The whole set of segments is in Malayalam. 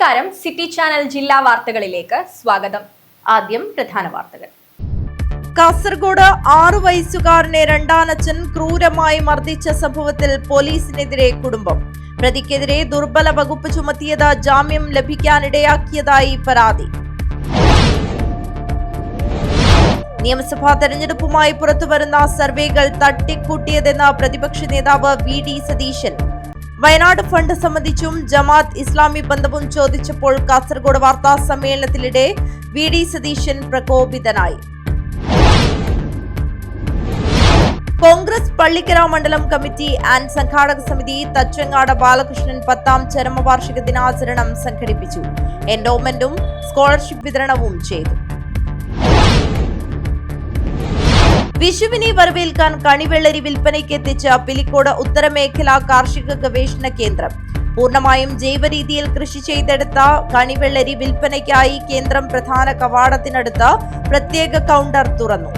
നമസ്കാരം, സിറ്റി ചാനൽ ജില്ലാ വാർത്തകളിലേക്ക് സ്വാഗതം. ആദ്യം പ്രധാന വാർത്തകൾ. കാസർഗോഡ് 6 വയസ്സുകാരനെ രണ്ടാനച്ഛൻ ക്രൂരമായി മർദ്ദിച്ച സംഭവത്തിൽ പോലീസിനെതിരെ കുടുംബം. പ്രതിക്കെതിരെ ദുർബല വകുപ്പ് ചുമത്തിയത് ജാമ്യം ലഭിക്കാനിടയാക്കിയതായി പരാതി. നിയമസഭാ തെരഞ്ഞെടുപ്പുമായി പുറത്തുവരുന്ന സർവേകൾ തട്ടിക്കൂട്ടിയതെന്ന് പ്രതിപക്ഷ നേതാവ് വി.ഡി. സതീശൻ. വയനാട് ഫണ്ട് സംബന്ധിച്ചും ജമാഅത്ത് ഇസ്ലാമി ബന്ധവും ചോദിച്ചപ്പോൾ കാസർഗോഡ് വാർത്താ സമ്മേളനത്തിനിടെ വി.ഡി. സതീശൻ പ്രകോപിതനായി. കോൺഗ്രസ് പള്ളിക്കര മണ്ഡലം കമ്മിറ്റി ആൻഡ് സംഘാടക സമിതി തച്ചങ്ങാട് ബാലകൃഷ്ണൻ 10ാം ചരമവാർഷിക ദിനാചരണം സംഘടിപ്പിച്ചു. എൻഡോമെന്റും സ്കോളർഷിപ്പ് വിതരണവും ചെയ്തു. വിഷുവിനെ വരവേൽക്കാൻ കണിവെള്ളരി വിൽപ്പനയ്ക്ക് എത്തിച്ച പിലിക്കോട് ഉത്തരമേഖലാ കാർഷിക ഗവേഷണ കേന്ദ്രം. പൂർണ്ണമായും ജൈവരീതിയിൽ കൃഷി ചെയ്തെടുത്ത കണിവെള്ളരി വിൽപ്പനയ്ക്കായി കേന്ദ്രം പ്രധാന കവാടത്തിനടുത്ത് പ്രത്യേക കൗണ്ടർ തുറന്നു.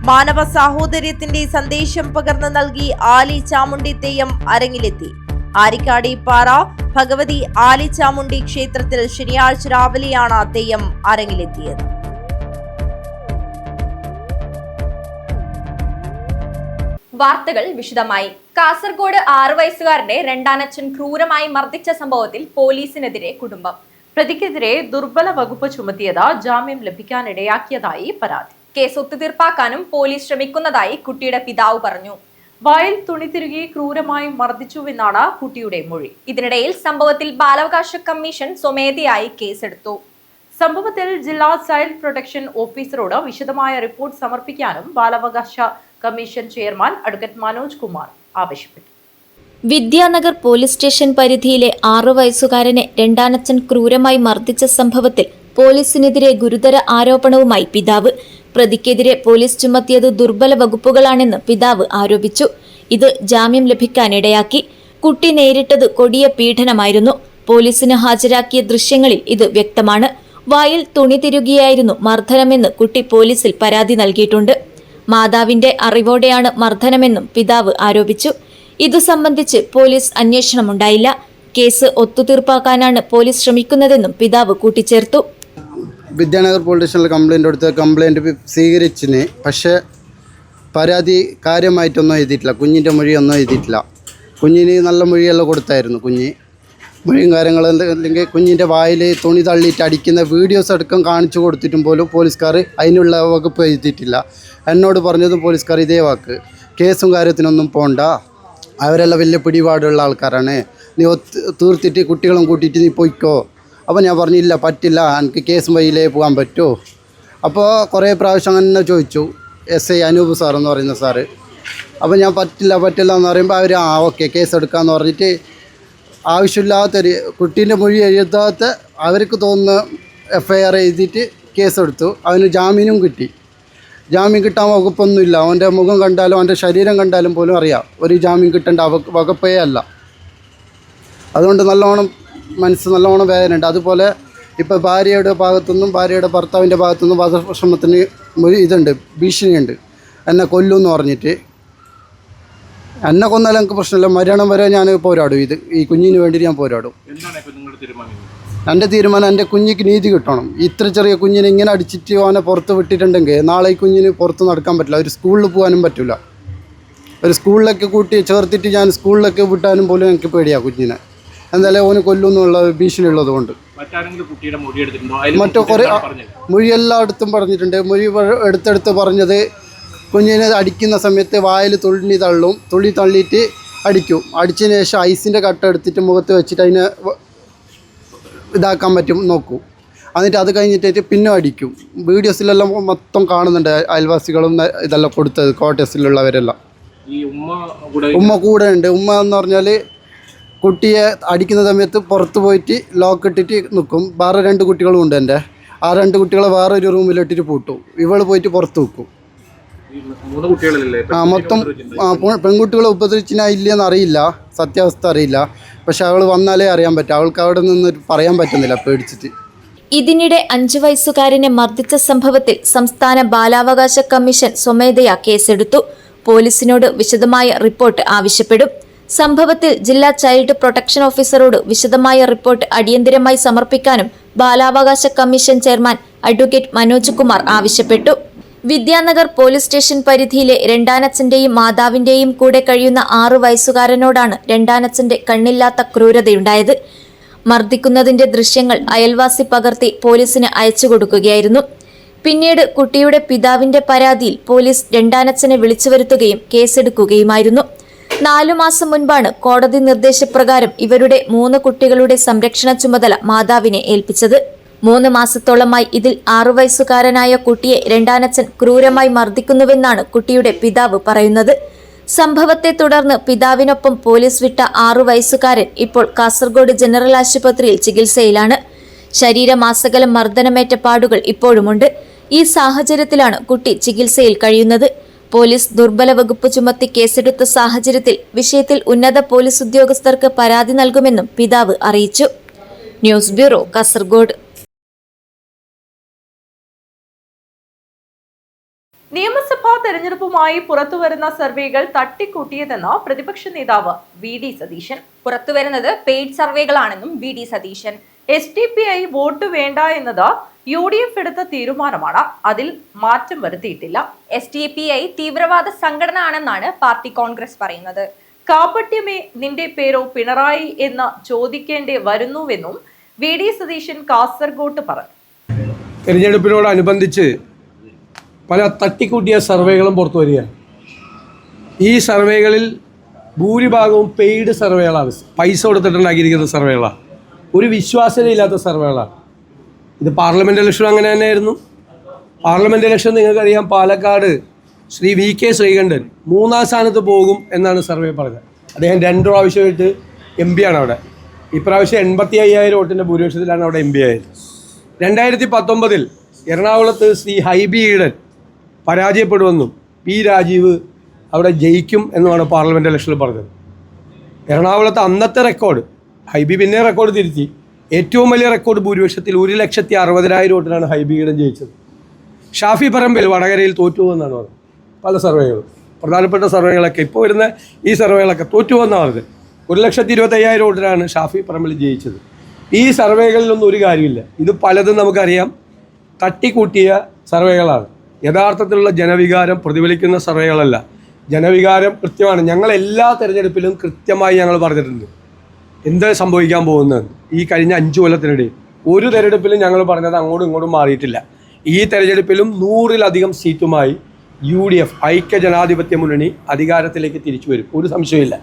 മാനവ സാഹോദര്യത്തിന്റെ സന്ദേശം പകർന്നു നൽകി ആലി ചാമുണ്ഡി തെയ്യം അരങ്ങിലെത്തി. ആരിക്കാടി പാറ ഭഗവതി ആലി ചാമുണ്ഡി ക്ഷേത്രത്തിൽ ശനിയാഴ്ച രാവിലെയാണ് തെയ്യം അരങ്ങിലെത്തിയത്. വാർത്തകൾ വിശദമായി. കാസർഗോഡ് 6 വയസ്സുകാരന്റെ രണ്ടാനച്ഛൻ ക്രൂരമായി മർദ്ദിച്ച സംഭവത്തിൽ പോലീസിനെതിരെ കുടുംബം. പ്രതിക്കെതിരെ ദുർബല വകുപ്പ് ചുമത്തിയത് ജാമ്യം ലഭിക്കാനിടയാക്കിയതായി പരാതി. കേസ് ഒത്തുതീർപ്പാക്കാനും പോലീസ് ശ്രമിക്കുന്നതായി കുട്ടിയുടെ പിതാവ് പറഞ്ഞു. വായിൽ തുണി തിരുകി ക്രൂരമായി മർദ്ദിച്ചുവെന്നാണ് കുട്ടിയുടെ മൊഴി. ഇതിനിടയിൽ സംഭവത്തിൽ ബാലാവകാശ കമ്മീഷൻ സ്വമേധയായി കേസെടുത്തു. സംഭവത്തിൽ ജില്ലാ ചൈൽഡ് പ്രൊട്ടക്ഷൻ ഓഫീസറോട് വിശദമായ റിപ്പോർട്ട് സമർപ്പിക്കാനും ബാലാവകാശ commission chairman advocate Manoj Kumar ആവശ്യപ്പെട്ടു. വിദ്യാനഗർ പോലീസ് സ്റ്റേഷൻ പരിധിയിലെ 6 വയസ്സുകാരനെ രണ്ടാനച്ഛൻ ക്രൂരമായി മർദ്ദിച്ച സംഭവത്തിൽ പോലീസിനെതിരെ ഗുരുതര ആരോപണവുമായി പിതാവ്. പ്രതിക്കെതിരെ പോലീസ് ചുമത്തിയത് ദുർബല വകുപ്പുകളാണെന്ന് പിതാവ് ആരോപിച്ചു. ഇത് ജാമ്യം ലഭിക്കാനിടയാക്കി. കുട്ടി നേരിട്ടത് കൊടിയ പീഡനമായിരുന്നു. പോലീസിന് ഹാജരാക്കിയ ദൃശ്യങ്ങളിൽ ഇത് വ്യക്തമാണ്. വായിൽ തുണി തിരുകിയായിരുന്നു മർദ്ദനമെന്ന് കുട്ടി പോലീസിൽ പരാതി നൽകിയിട്ടുണ്ട്. മാതാവിന്റെ അറിവോടെയാണ് മർദ്ദനമെന്നും പിതാവ് ആരോപിച്ചു. ഇതു സംബന്ധിച്ച് പോലീസ് അന്വേഷണമുണ്ടായില്ല. കേസ് ഒത്തുതീർപ്പാക്കാനാണ് പോലീസ് ശ്രമിക്കുന്നതെന്നും പിതാവ് കൂട്ടിച്ചേർത്തു. വിദ്യാനഗർ പോലീസ് സ്റ്റേഷനിൽ കംപ്ലയിൻ്റ് കൊടുത്ത് കംപ്ലയിൻറ്റ് സ്വീകരിച്ചിന്. പക്ഷേ പരാതി കാര്യമായിട്ടൊന്നും എഴുതിയിട്ടില്ല. കുഞ്ഞിൻ്റെ മൊഴിയൊന്നും എഴുതിയിട്ടില്ല. കുഞ്ഞിന് നല്ല മൊഴിയെല്ലാം കൊടുത്തായിരുന്നു. മൊഴിയും കാര്യങ്ങളല്ലെങ്കിൽ കുഞ്ഞിൻ്റെ വായിൽ തുണി തള്ളിയിട്ട് അടിക്കുന്ന വീഡിയോസ് അടക്കം കാണിച്ചു കൊടുത്തിട്ടും പോലും പോലീസുകാർ അതിനുള്ള വകുപ്പ് എഴുതിയിട്ടില്ല. എന്നോട് പറഞ്ഞതും പോലീസുകാർ ഇതേ വാക്ക്, കേസും കാര്യത്തിനൊന്നും പോകണ്ട, അവരെല്ലാം വലിയ പിടിപാടുള്ള ആൾക്കാരാണ്, നീ തീർത്തിട്ട് കുട്ടികളും കൂട്ടിയിട്ട് നീ പോയിക്കോ. അപ്പോൾ ഞാൻ പറഞ്ഞില്ല, പറ്റില്ല, എനിക്ക് കേസും വഴിയിലേ പോകാൻ പറ്റുമോ. അപ്പോൾ കുറേ പ്രാവശ്യം അങ്ങനെ ചോദിച്ചു. SI അനൂപ് സാർ എന്ന് പറയുന്ന സാറ്. അപ്പോൾ ഞാൻ പറ്റില്ല എന്ന് പറയുമ്പോൾ അവർ ഓക്കെ കേസ് എടുക്കാമെന്ന് പറഞ്ഞിട്ട് ആവശ്യമില്ലാത്തൊരു കുട്ടീൻ്റെ മൊഴി എഴുതാത്ത അവർക്ക് തോന്നുന്ന FIR എഴുതിയിട്ട് കേസെടുത്തു. അവന് ജാമ്യനും കിട്ടി. ജാമ്യം കിട്ടാൻ വകുപ്പൊന്നുമില്ല. അവൻ്റെ മുഖം കണ്ടാലും അവൻ്റെ ശരീരം കണ്ടാലും പോലും അറിയാം ഒരു ജാമ്യം കിട്ടേണ്ട വകുപ്പേ അല്ല. അതുകൊണ്ട് മനസ്സ് നല്ലോണം വേദനയുണ്ട്. അതുപോലെ ഇപ്പോൾ ഭാര്യയുടെ ഭർത്താവിൻ്റെ ഭാഗത്തുനിന്നും വധശ്രമത്തിന് ഇതുണ്ട്, ഭീഷണിയുണ്ട്. എന്നെ കൊല്ലുമെന്ന് പറഞ്ഞിട്ട്. എന്നെ കൊന്നാലും എനിക്ക് പ്രശ്നമില്ല, മരണം വരെ ഞാൻ പോരാടും. ഈ കുഞ്ഞിന് വേണ്ടി ഞാൻ പോരാടും. എൻ്റെ തീരുമാനം എൻ്റെ കുഞ്ഞിക്ക് നീതി കിട്ടണം. ഇത്ര ചെറിയ കുഞ്ഞിനെ ഇങ്ങനെ അടിച്ചിട്ട് അവനെ പുറത്ത് വിട്ടിട്ടുണ്ടെങ്കിൽ നാളെ ഈ കുഞ്ഞിന് പുറത്ത് നടക്കാൻ പറ്റില്ല. ഒരു സ്കൂളിൽ പോകാനും പറ്റില്ല. ഒരു സ്കൂളിലൊക്കെ ചേർത്തിട്ട് ഞാൻ സ്കൂളിലൊക്കെ വിട്ടാനും പോലും എനിക്ക് പേടിയാണ് കുഞ്ഞിനെ. എന്തായാലും ഓന് കൊല്ലുമെന്നുള്ള ഭീഷണി ഉള്ളത് കൊണ്ട് മറ്റു കുറേ മൊഴി എല്ലായിടത്തും പറഞ്ഞിട്ടുണ്ട്. മൊഴി എടുത്തെടുത്ത് പറഞ്ഞത് കുഞ്ഞിനെ അടിക്കുന്ന സമയത്ത് വായിൽ തുള്ളി തള്ളിയിട്ട് അടിക്കും. അടിച്ചതിന് ശേഷം ഐസിൻ്റെ കട്ട എടുത്തിട്ട് മുഖത്ത് വെച്ചിട്ട് അതിനെ ഇതാക്കാൻ പറ്റും നോക്കൂ. എന്നിട്ട് അത് കഴിഞ്ഞിട്ട് പിന്നെ അടിക്കും. വീഡിയോസിലെല്ലാം മൊത്തം കാണുന്നുണ്ട്. അയൽവാസികളും ഇതെല്ലാം കൊടുത്തത് ക്വാർട്ടേഴ്സിലുള്ളവരെല്ലാം. ഉമ്മ കൂടെ ഉണ്ട്. ഉമ്മ എന്ന് പറഞ്ഞാൽ കുട്ടിയെ അടിക്കുന്ന സമയത്ത് പുറത്ത് പോയിട്ട് ലോക്ക് ഇട്ടിട്ട് നിൽക്കും. വേറെ 2 കുട്ടികളും ഉണ്ട് എൻ്റെ. ആ 2 കുട്ടികളെ വേറെ ഒരു റൂമിലിട്ടിട്ട് പൂട്ടും. ഇവള് പോയിട്ട് പുറത്ത് വെക്കും. മൊത്തം പെൺകുട്ടികളെ ഉപദ്രവിച്ചിനാ ഇല്ലയെന്ന് അറിയില്ല, സത്യാവസ്ഥ അറിയില്ല. പക്ഷെ അവൾ വന്നാലേ അറിയാൻ പറ്റും. അവൾക്ക് അവിടെ നിന്ന് പറയാൻ പറ്റുന്നില്ല പേടിച്ചിട്ട്. ഇതിനിടെ 5 വയസ്സുകാരനെ മർദ്ദിച്ച സംഭവത്തിൽ സംസ്ഥാന ബാലാവകാശ കമ്മീഷൻ സ്വമേധയാ കേസെടുത്തു. പോലീസിനോട് വിശദമായ റിപ്പോർട്ട് ആവശ്യപ്പെടും. സംഭവത്തിൽ ജില്ലാ ചൈൽഡ് പ്രൊട്ടക്ഷൻ ഓഫീസറോട് വിശദമായ റിപ്പോർട്ട് അടിയന്തരമായി സമർപ്പിക്കാനും ബാലാവകാശ commission chairman advocate Manoj Kumar ആവശ്യപ്പെട്ടു. വിദ്യാനഗർ പോലീസ് സ്റ്റേഷൻ പരിധിയിലെ രണ്ടാനച്ഛന്റെയും മാതാവിന്റെയും കൂടെ കഴിയുന്ന 6 വയസ്സുകാരനോടാണ് രണ്ടാനച്ഛന്റെ കണ്ണില്ലാത്ത ക്രൂരതയുണ്ടായത്. മർദ്ദിക്കുന്നതിന്റെ ദൃശ്യങ്ങൾ അയൽവാസി പകർത്തി പോലീസിന് അയച്ചു കൊടുക്കുകയായിരുന്നു. പിന്നീട് കുട്ടിയുടെ പിതാവിന്റെ പരാതിയിൽ പോലീസ് രണ്ടാനച്ഛനെ വിളിച്ചു വരുത്തുകയും കേസെടുക്കുകയുമായിരുന്നു. 4 മാസം മുൻപാണ് കോടതി നിർദ്ദേശപ്രകാരം ഇവരുടെ 3 കുട്ടികളുടെ സംരക്ഷണ ചുമതല മാതാവിനെ ഏൽപ്പിച്ചത്. 3 മാസത്തോളമായി ഇതിൽ 6 വയസ്സുകാരനായ കുട്ടിയെ രണ്ടാനച്ഛൻ ക്രൂരമായി മർദ്ദിക്കുന്നുവെന്നാണ് കുട്ടിയുടെ പിതാവ് പറയുന്നത്. സംഭവത്തെ തുടർന്ന് പിതാവിനൊപ്പം പോലീസ് വിട്ട 6 വയസ്സുകാരൻ ഇപ്പോൾ കാസർഗോഡ് ജനറൽ ആശുപത്രിയിൽ ചികിത്സയിലാണ്. ശരീരമാസകലം മർദ്ദനമേറ്റ പാടുകൾ ഇപ്പോഴുമുണ്ട്. ഈ സാഹചര്യത്തിലാണ് കുട്ടി ചികിത്സയിൽ കഴിയുന്നത്. പോലീസ് ദുർബല വകുപ്പ് ചുമത്തി കേസെടുത്ത സാഹചര്യത്തിൽ വിഷയത്തിൽ ഉന്നത പോലീസ് ഉദ്യോഗസ്ഥർക്ക് പരാതി നൽകുമെന്നും പിതാവ് അറിയിച്ചു. News bureau, Kasaragod. നിയമസഭാ തെരഞ്ഞെടുപ്പുമായി പുറത്തുവരുന്ന സർവേകൾ തട്ടിക്കൂട്ടിയതെന്ന് പ്രതിപക്ഷ നേതാവ് വി.ഡി. സതീശൻ. പുറത്തുവരുന്നത് പെയ്ഡ് സർവേകളാണെന്നും വി.ഡി. സതീശൻ. SDPI വോട്ട് വേണ്ട എന്നത് UDF എടുത്ത തീരുമാനമാണ്. അതിൽ മാറ്റം വരുത്തിയിട്ടില്ല. SDPI തീവ്രവാദ സംഘടന ആണെന്നാണ് പാർട്ടി കോൺഗ്രസ് പറയുന്നത്. കാപട്യമേ നിന്റെ പേരോ പിണറായി എന്ന് ചോദിക്കേണ്ടി വരുന്നുവെന്നും വി.ഡി. സതീശൻ കാസർഗോഡ് പറഞ്ഞു. തെരഞ്ഞെടുപ്പിനോടനുബന്ധിച്ച് പല തട്ടിക്കൂട്ടിയ സർവേകളും പുറത്തു വരികയാണ്. ഈ സർവേകളിൽ ഭൂരിഭാഗവും പെയ്ഡ് സർവേകളാണ്, പൈസ കൊടുത്തിട്ടുണ്ടാക്കിയിരിക്കുന്ന സർവേകളാണ്, ഒരു വിശ്വാസ്യതയില്ലാത്ത സർവേകളാണ്. ഇത് പാർലമെൻറ്റ് ഇലക്ഷൻ അങ്ങനെ തന്നെയായിരുന്നു. പാർലമെൻറ്റ് ഇലക്ഷൻ നിങ്ങൾക്കറിയാം, പാലക്കാട് ശ്രീ V.K. ശ്രീകണ്ഠൻ 3ാം സ്ഥാനത്ത് പോകും എന്നാണ് സർവേ പറഞ്ഞത്. അദ്ദേഹം 2 പ്രാവശ്യമായിട്ട് MP ആണ് അവിടെ. ഇപ്രാവശ്യം 85,000 വോട്ടിൻ്റെ ഭൂരിപക്ഷത്തിലാണ് അവിടെ MP ആയത്. 2019 എറണാകുളത്ത് ശ്രീ ഹൈബി ഈഡൻ പരാജയപ്പെടുമെന്നും P. രാജീവ് അവിടെ ജയിക്കും എന്നുമാണ് പാർലമെൻറ്റ് ഇലക്ഷനിൽ പറഞ്ഞത്. എറണാകുളത്ത് അന്നത്തെ റെക്കോർഡ്, ഹൈബി പിന്നെ റെക്കോർഡ് തിരുത്തി, ഏറ്റവും വലിയ റെക്കോർഡ് ഭൂരിപക്ഷത്തിൽ 1,60,60,000 വോട്ടിനാണ് ഹൈബി ഈഡൻ ജയിച്ചത്. ഷാഫി പറമ്പിൽ വടകരയിൽ തോറ്റുപോകുന്നതാണ് പറഞ്ഞത്. പല സർവേകളും, പ്രധാനപ്പെട്ട സർവേകളൊക്കെ ഇപ്പോൾ വരുന്ന ഈ സർവേകളൊക്കെ തോറ്റുപോകുന്നതാണ് പറഞ്ഞത്. 1,25,000 വോട്ടിനാണ് ഷാഫി പറമ്പിൽ ജയിച്ചത്. ഈ സർവേകളിലൊന്നും ഒരു കാര്യമില്ല. ഇത് പലതും നമുക്കറിയാം തട്ടിക്കൂട്ടിയ സർവേകളാണ്. യഥാർത്ഥത്തിലുള്ള ജനവികാരം പ്രതിഫലിക്കുന്ന സർവേകളല്ല. ജനവികാരം കൃത്യമാണ്. ഞങ്ങൾ എല്ലാ തെരഞ്ഞെടുപ്പിലും കൃത്യമായി ഞങ്ങൾ പറഞ്ഞിട്ടുണ്ട് എന്ത് സംഭവിക്കാൻ പോകുന്നത്. ഈ കഴിഞ്ഞ 5 കൊല്ലത്തിനിടയിൽ ഒരു തെരഞ്ഞെടുപ്പിലും ഞങ്ങൾ പറഞ്ഞത് അങ്ങോട്ടും ഇങ്ങോട്ടും മാറിയിട്ടില്ല. ഈ തെരഞ്ഞെടുപ്പിലും 100-ലധികം സീറ്റുമായി UDF ഐക്യ ജനാധിപത്യ മുന്നണി അധികാരത്തിലേക്ക് തിരിച്ചു വരും, ഒരു സംശയമില്ല.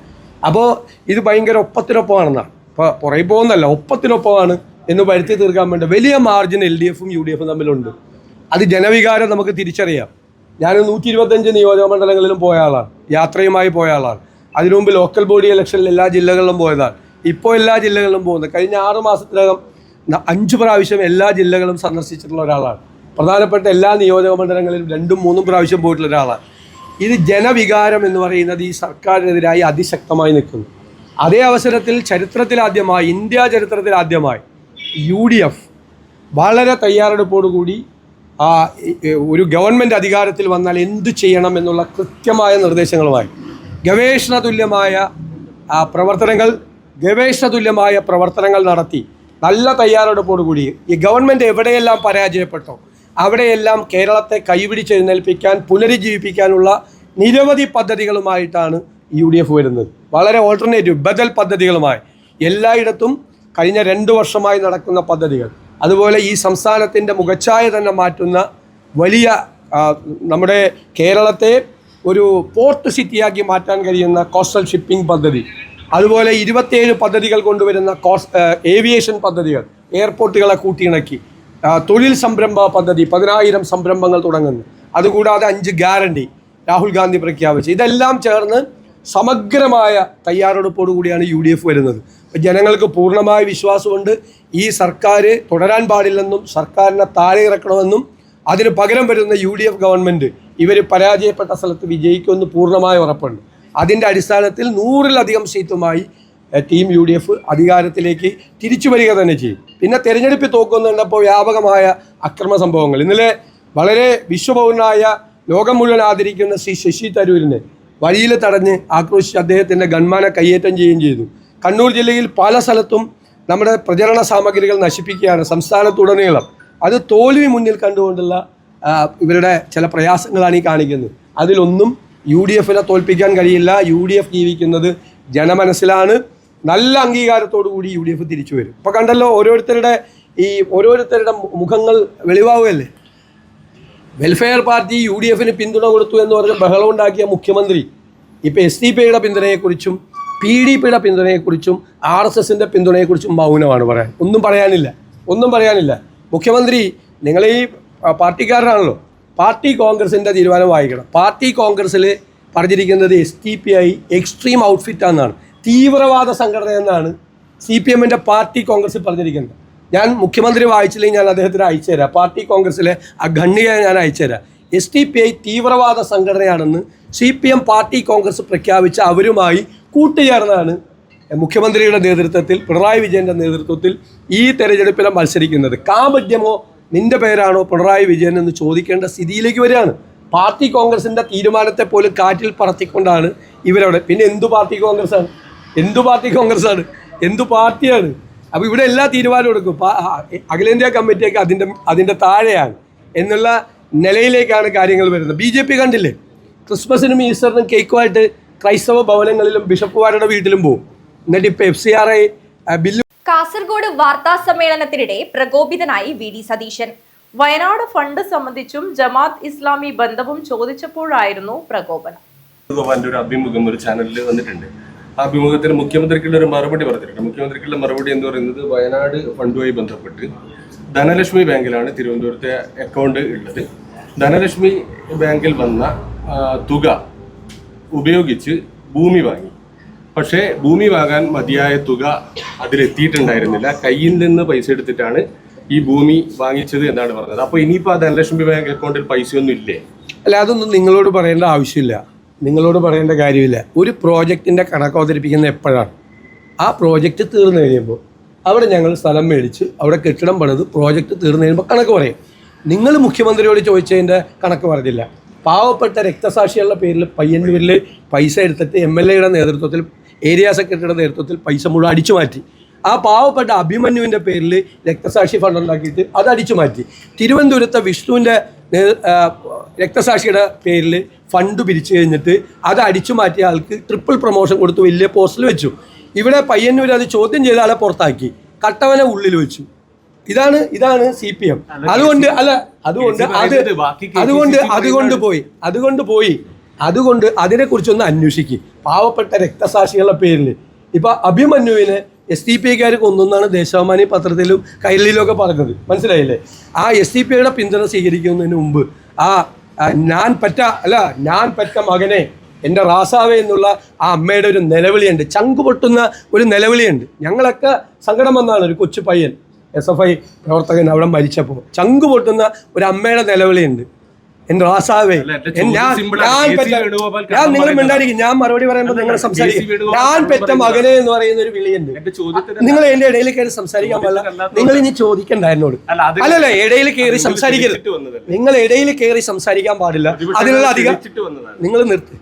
അപ്പോൾ ഇത് ഭയങ്കര ഒപ്പത്തിനൊപ്പമാണെന്നാണ്. ഇപ്പോൾ പുറകെ പോകുന്നല്ല, ഒപ്പത്തിനൊപ്പമാണ് എന്ന് വരുത്തി തീർക്കാൻ വേണ്ടി വലിയ മാർജിൻ LDFും UDFും തമ്മിലുണ്ട്. അത് ജനവികാരം നമുക്ക് തിരിച്ചറിയാം. ഞാൻ 125 നിയോജകമണ്ഡലങ്ങളിലും പോയ ആളാണ്, യാത്രയുമായി പോയ ആളാണ്. അതിനു മുമ്പ് ലോക്കൽ ബോഡി ഇലക്ഷനിൽ എല്ലാ ജില്ലകളിലും പോയതാണ്. ഇപ്പോൾ എല്ലാ ജില്ലകളിലും പോകുന്നത്. കഴിഞ്ഞ 6 മാസത്തിനകം 5 പ്രാവശ്യം എല്ലാ ജില്ലകളും സന്ദർശിച്ചിട്ടുള്ള ഒരാളാണ്. പ്രധാനപ്പെട്ട എല്ലാ നിയോജകമണ്ഡലങ്ങളിലും 2-3 പ്രാവശ്യം പോയിട്ടുള്ള ഒരാളാണ്. ഇത് ജനവികാരം എന്ന് പറയുന്നത് ഈ സർക്കാരിനെതിരായി അതിശക്തമായി നിൽക്കുന്നു. അതേ അവസരത്തിൽ ചരിത്രത്തിലാദ്യമായി, ഇന്ത്യ ചരിത്രത്തിലാദ്യമായി UDF വളരെ തയ്യാറെടുപ്പോടുകൂടി ഒരു ഗവൺമെൻറ് അധികാരത്തിൽ വന്നാൽ എന്തു ചെയ്യണം എന്നുള്ള കൃത്യമായ നിർദ്ദേശങ്ങളുമായി ഗവേഷണതുല്യമായ പ്രവർത്തനങ്ങൾ നടത്തി നല്ല തയ്യാറെടുപ്പോടുകൂടി ഈ ഗവൺമെൻറ് എവിടെയെല്ലാം പരാജയപ്പെട്ടോ അവിടെയെല്ലാം കേരളത്തെ കൈപിടിച്ചെഴുന്നേൽപ്പിക്കാൻ, പുനരുജ്ജീവിപ്പിക്കാനുള്ള നിരവധി പദ്ധതികളുമായിട്ടാണ് UDF വരുന്നത്. വളരെ ഓൾട്ടർനേറ്റീവ് ബദൽ പദ്ധതികളുമായി എല്ലായിടത്തും കഴിഞ്ഞ 2 വർഷമായി നടക്കുന്ന പദ്ധതികൾ. അതുപോലെ ഈ സംസ്ഥാനത്തിൻ്റെ മുഖച്ഛായ തന്നെ മാറ്റുന്ന വലിയ നമ്മുടെ കേരളത്തെ ഒരു പോർട്ട് സിറ്റിയാക്കി മാറ്റാൻ കഴിയുന്ന കോസ്റ്റൽ ഷിപ്പിംഗ് പദ്ധതി, അതുപോലെ 27 പദ്ധതികൾ കൊണ്ടുവരുന്ന ഏവിയേഷൻ പദ്ധതികൾ, എയർപോർട്ടുകളെ കൂട്ടിയിണക്കി തൊഴിൽ സംരംഭ പദ്ധതി 10,000 സംരംഭങ്ങൾ തുടങ്ങുന്നു. അതുകൂടാതെ 5 ഗ്യാരണ്ടി രാഹുൽ ഗാന്ധി പ്രഖ്യാപിച്ചു. ഇതെല്ലാം ചേർന്ന് സമഗ്രമായ തയ്യാറെടുപ്പോടു കൂടിയാണ് UDF വരുന്നത്. ജനങ്ങൾക്ക് പൂർണ്ണമായ വിശ്വാസമുണ്ട് ഈ സർക്കാർ തുടരാൻ പാടില്ലെന്നും സർക്കാരിനെ താഴെ ഇറക്കണമെന്നും അതിന് പകരം വരുന്ന UDF ഗവൺമെൻറ് ഇവർ പരാജയപ്പെട്ട സ്ഥലത്ത് വിജയിക്കുമെന്ന് പൂർണ്ണമായ ഉറപ്പുണ്ട്. അതിൻ്റെ അടിസ്ഥാനത്തിൽ 100-ലധികം സീറ്റുമായി ടീം UDF അധികാരത്തിലേക്ക് തിരിച്ചു വരിക തന്നെ ചെയ്യും. പിന്നെ തെരഞ്ഞെടുപ്പിൽ തോക്കുന്നുണ്ടപ്പോൾ വ്യാപകമായ അക്രമ സംഭവങ്ങൾ. ഇന്നലെ വളരെ വിശ്വപൗരനായ ലോകം മുഴുവൻ ആദരിക്കുന്ന ശ്രീ ശശി തരൂരിനെ വഴിയിൽ തടഞ്ഞ് ആക്രോശിച്ച് അദ്ദേഹത്തിൻ്റെ ഗൺമാനെ കയ്യേറ്റം ചെയ്യുകയും ചെയ്തു. കണ്ണൂർ ജില്ലയിൽ പല സ്ഥലത്തും നമ്മുടെ പ്രചരണ സാമഗ്രികൾ നശിപ്പിക്കുകയാണ് സംസ്ഥാനത്തുടനീളം. അത് തോൽവി മുന്നിൽ കണ്ടുകൊണ്ടുള്ള ഇവരുടെ ചില പ്രയാസങ്ങളാണ് ഈ കാണിക്കുന്നത്. അതിലൊന്നും UDF തോൽപ്പിക്കാൻ കഴിയില്ല. UDF ജീവിക്കുന്നത് ജനമനസ്സിലാണ്. നല്ല അംഗീകാരത്തോടു കൂടി UDF തിരിച്ചു വരും. ഇപ്പോൾ കണ്ടല്ലോ ഓരോരുത്തരുടെ മുഖങ്ങൾ വെളിവാവുകയല്ലേ. വെൽഫെയർ പാർട്ടി UDF പിന്തുണ കൊടുത്തു എന്ന് പറഞ്ഞ് ബഹളമുണ്ടാക്കിയ മുഖ്യമന്ത്രി ഇപ്പോൾ SDP പിന്തുണയെക്കുറിച്ചും PDP പിന്തുണയെക്കുറിച്ചും RSS പിന്തുണയെക്കുറിച്ചും മൗനമാണ് പറയാൻ. ഒന്നും പറയാനില്ല. മുഖ്യമന്ത്രി നിങ്ങൾ ഈ പാർട്ടിക്കാരനാണല്ലോ, പാർട്ടി കോൺഗ്രസിൻ്റെ തീരുമാനം വായിക്കണം. പാർട്ടി കോൺഗ്രസ്സിൽ പറഞ്ഞിരിക്കുന്നത് STPI എക്സ്ട്രീം ഔട്ട്ഫിറ്റാണെന്നാണ്, തീവ്രവാദ സംഘടന എന്നാണ് CPM പാർട്ടി കോൺഗ്രസ്സിൽ പറഞ്ഞിരിക്കുന്നത്. ഞാൻ മുഖ്യമന്ത്രി വായിച്ചില്ലെങ്കിൽ ഞാൻ അദ്ദേഹത്തിന് അയച്ചു തരാം. പാർട്ടി കോൺഗ്രസ്സിലെ ആ ഖണ്ഡിക ഞാൻ അയച്ചു തരാം. STPI തീവ്രവാദ സംഘടനയാണെന്ന് CPM പാർട്ടി കോൺഗ്രസ് പ്രഖ്യാപിച്ച അവരുമായി കൂട്ടുചേർന്നാണ് മുഖ്യമന്ത്രിയുടെ നേതൃത്വത്തിൽ, പിണറായി വിജയൻ്റെ നേതൃത്വത്തിൽ ഈ തെരഞ്ഞെടുപ്പിൽ മത്സരിക്കുന്നത്. കാപട്യമോ നിന്റെ പേരാണോ പിണറായി വിജയൻ എന്ന് ചോദിക്കേണ്ട സ്ഥിതിയിലേക്ക് വരികയാണ്. പാർട്ടി കോൺഗ്രസിൻ്റെ തീരുമാനത്തെ പോലും കാറ്റിൽ പറത്തിക്കൊണ്ടാണ് ഇവരവിടെ. പിന്നെ എന്തു പാർട്ടി കോൺഗ്രസ്സാണ്? എന്തു പാർട്ടിയാണ്? അപ്പോൾ ഇവിടെ എല്ലാ തീരുമാനവും എടുക്കും. അഖിലേന്ത്യാ കമ്മിറ്റിയൊക്കെ അതിൻ്റെ താഴെയാണ് എന്നുള്ള നിലയിലേക്കാണ് കാര്യങ്ങൾ വരുന്നത്. BJP കണ്ടില്ലേ, ക്രിസ്മസിനും ഈസ്റ്ററിനും കേക്കുമായിട്ട് ക്രൈസ്തവ ഭവനങ്ങളിലും ബിഷപ്പുമാരുടെ വീട്ടിലും പോകും. എന്നിട്ട് ഇപ്പോൾ FCRI ബില്ല്. കാസർഗോഡ് വാർത്താ സമ്മേളനത്തിനിടെ പ്രകോപിതനായി VD സതീശൻ. വയനാട് ഫണ്ട് സംബന്ധിച്ചും ജമാഅത്ത് ഇസ്ലാമി ബന്ധവും ചോദിച്ചപ്പോഴായിരുന്നു പ്രകോപനം. ഒരു അഭിമുഖം ഒരു ചാനലിൽ വന്നിട്ടുണ്ട്. ആ അഭിമുഖത്തിന് മുഖ്യമന്ത്രിക്കുള്ള ഒരു മറുപടി പറഞ്ഞിട്ടുണ്ട്. മുഖ്യമന്ത്രിക്കുള്ള മറുപടി എന്ന് പറയുന്നത് വയനാട് ഫണ്ടുമായി ബന്ധപ്പെട്ട് ധനലക്ഷ്മി ബാങ്കിലാണ് തിരുവനന്തപുരത്തെ അക്കൗണ്ട് ഉള്ളത്. ധനലക്ഷ്മി ബാങ്കിൽ വന്ന തുക ഉപയോഗിച്ച് ഭൂമി വാങ്ങി. പക്ഷേ ഭൂമി വാങ്ങാൻ മതിയായ തുക അതിലെത്തിയിട്ടുണ്ടായിരുന്നില്ല. കയ്യിൽ നിന്ന് പൈസ എടുത്തിട്ടാണ് ഈ ഭൂമി വാങ്ങിച്ചത് എന്നാണ് പറഞ്ഞത്. അപ്പോൾ ഇനിയിപ്പോൾ ആ ധനലക്ഷ്മി ബാങ്ക് അക്കൗണ്ടിൽ പൈസയൊന്നും ഇല്ലേ? അല്ല, അതൊന്നും നിങ്ങളോട് പറയേണ്ട ആവശ്യമില്ല, നിങ്ങളോട് പറയേണ്ട കാര്യമില്ല. ഒരു പ്രോജക്റ്റിൻ്റെ കണക്ക് അവതരിപ്പിക്കുന്ന എപ്പോഴാണ്? ആ പ്രോജക്റ്റ് തീർന്നു കഴിയുമ്പോൾ അവിടെ ഞങ്ങൾ സ്ഥലം മേടിച്ച് അവിടെ കെട്ടിടം പണിത് പ്രോജക്റ്റ് തീർന്നു കഴിയുമ്പോൾ കണക്ക് പറയും. നിങ്ങൾ മുഖ്യമന്ത്രിയോട് ചോദിച്ചതിൻ്റെ കണക്ക് പറഞ്ഞില്ല. പാവപ്പെട്ട രക്തസാക്ഷികളുടെ പേരിൽ പയ്യന്നൂരിൽ പൈസ എടുത്തിട്ട് MLA നേതൃത്വത്തിൽ, ഏരിയ സെക്രട്ടറിയുടെ നേതൃത്വത്തിൽ പൈസ മുഴുവൻ അടിച്ചു മാറ്റി. ആ പാവപ്പെട്ട അഭിമന്യുവിൻ്റെ പേരിൽ രക്തസാക്ഷി ഫണ്ട് ഉണ്ടാക്കിയിട്ട് അത് അടിച്ചു മാറ്റി. തിരുവനന്തപുരത്തെ വിഷ്ണുവിൻ്റെ രക്തസാക്ഷിയുടെ പേരിൽ ഫണ്ട് പിരിച്ചു കഴിഞ്ഞിട്ട് അത് അടിച്ചു മാറ്റിയ ആൾക്ക് ട്രിപ്പിൾ പ്രൊമോഷൻ കൊടുത്ത് വലിയ പോസ്റ്റിൽ വെച്ചു. ഇവിടെ പയ്യന്നൂർ അത് ചോദ്യം ചെയ്ത ആളെ പുറത്താക്കി, കട്ടവനെ ഉള്ളിൽ വെച്ചു. ഇതാണ് CPM. അതുകൊണ്ട് അതിനെക്കുറിച്ചൊന്ന് അന്വേഷിക്കും. പാവപ്പെട്ട രക്തസാക്ഷികളുടെ പേരിൽ ഇപ്പം അഭിമന്യുവിനെ STPക്കാർ കൊന്നെന്നാണ് ദേശാഭിമാനി പത്രത്തിലും കൈരളിയിലും ഒക്കെ പറഞ്ഞത്. മനസ്സിലായില്ലേ? ആ STPയുടെ പിന്തുണ സ്വീകരിക്കുന്നതിന് മുമ്പ് ഞാൻ പെറ്റ മകനെ, എൻ്റെ റാസാവേ എന്നുള്ള ആ അമ്മയുടെ ഒരു നിലവിളിയുണ്ട്, ചങ്കു പൊട്ടുന്ന ഒരു നിലവിളിയുണ്ട്. ഞങ്ങളൊക്കെ സങ്കടം വന്നാണ് ഒരു കൊച്ചു പയ്യൻ SFI പ്രവർത്തകൻ അവിടെ മരിച്ചപ്പോൾ ചങ്കു പൊട്ടുന്ന ഒരു അമ്മയുടെ നിലവിളിയുണ്ട്. എൻ്റെ റാസാവേ, നിങ്ങൾ മിണ്ടായിരിക്കും, ഞാൻ മറുപടി പറയുമ്പോൾ നിങ്ങൾ സംസാരിക്കും. ഞാൻ പെറ്റ മകനെ എന്ന് പറയുന്ന ഒരു വിളിയുണ്ട്. നിങ്ങൾ എൻ്റെ ഇടയിൽ കയറി സംസാരിക്കാൻ പാടില്ല. നിങ്ങൾ ഇനി ചോദിക്കണ്ട എന്നോട്. അല്ലല്ല, ഇടയിൽ കയറി സംസാരിക്കരുത്. നിങ്ങൾ ഇടയിൽ കയറി സംസാരിക്കാൻ പാടില്ല. അതിനുള്ള അധികം നിങ്ങൾ നിർത്തി.